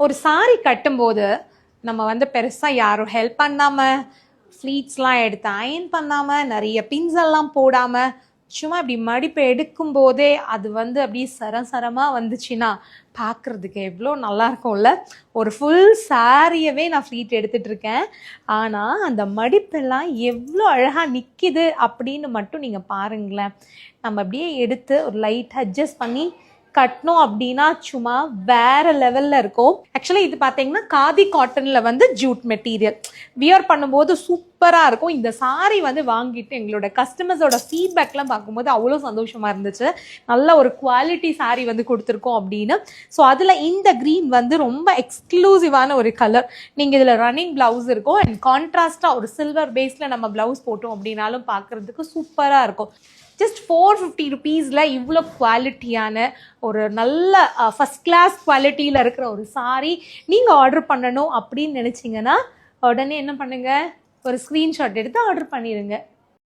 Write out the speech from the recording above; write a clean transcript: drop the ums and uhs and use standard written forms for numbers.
ஒரு சாரி கட்டும்போது நம்ம வந்து பெருசாக யாரும் ஹெல்ப் பண்ணாமல், ஃப்ளீட்ஸ்லாம் எடுத்து அயன் பண்ணாமல், நிறைய பின்ஸ் எல்லாம் போடாமல், சும்மா இப்படி மடிப்பு எடுக்கும் போதே அது வந்து அப்படியே சரசரமாக வந்துச்சுன்னா பார்க்குறதுக்கு எவ்வளோ நல்லா இருக்கும்ல. ஒரு ஃபுல் சாரியவே நான் ஃப்ளீட் எடுத்துகிட்டு இருக்கேன். ஆனால் அந்த மடிப்பெல்லாம் எவ்வளோ அழகாக நிற்கிது அப்படின்னு மட்டும் நீங்கள் பாருங்களேன். நம்ம அப்படியே எடுத்து ஒரு லைட் அட்ஜஸ்ட் பண்ணி கட்டணும் அப்படின்னா சும்மா வேற லெவல்ல இருக்கும். ஆக்சுவலி இது பார்த்தீங்கன்னா காதி காட்டன்ல வந்து ஜூட் மெட்டீரியல் வியர் பண்ணும்போது சூப்பராக இருக்கும். இந்த சாரி வந்து வாங்கிட்டு எங்களோட கஸ்டமர்ஸோட ஃபீட்பேக்லாம் பார்க்கும்போது அவ்வளோ சந்தோஷமா இருந்துச்சு. நல்ல ஒரு குவாலிட்டி சாரி வந்து கொடுத்துருக்கோம் அப்படின்னு. ஸோ அதில் இந்த க்ரீன் வந்து ரொம்ப எக்ஸ்க்ளூசிவான ஒரு கலர். நீங்கள் இதில் ரன்னிங் ப்ளவுஸ் இருக்கும் அண்ட் கான்ட்ராஸ்டாக ஒரு சில்வர் பேஸில் நம்ம ப்ளவுஸ் போட்டோம் அப்படின்னாலும் பார்க்குறதுக்கு சூப்பராக இருக்கும். ஜஸ்ட் 450 ருபீஸில் இவ்வளோ குவாலிட்டியான ஒரு நல்ல ஃபஸ்ட் கிளாஸ் குவாலிட்டியில் இருக்கிற ஒரு சாரி நீங்கள் ஆர்டர் பண்ணணும் அப்படின்னு நினச்சிங்கன்னா உடனே என்ன பண்ணுங்கள், ஒரு ஸ்க்ரீன்ஷாட் எடுத்து ஆர்டர் பண்ணிடுங்க.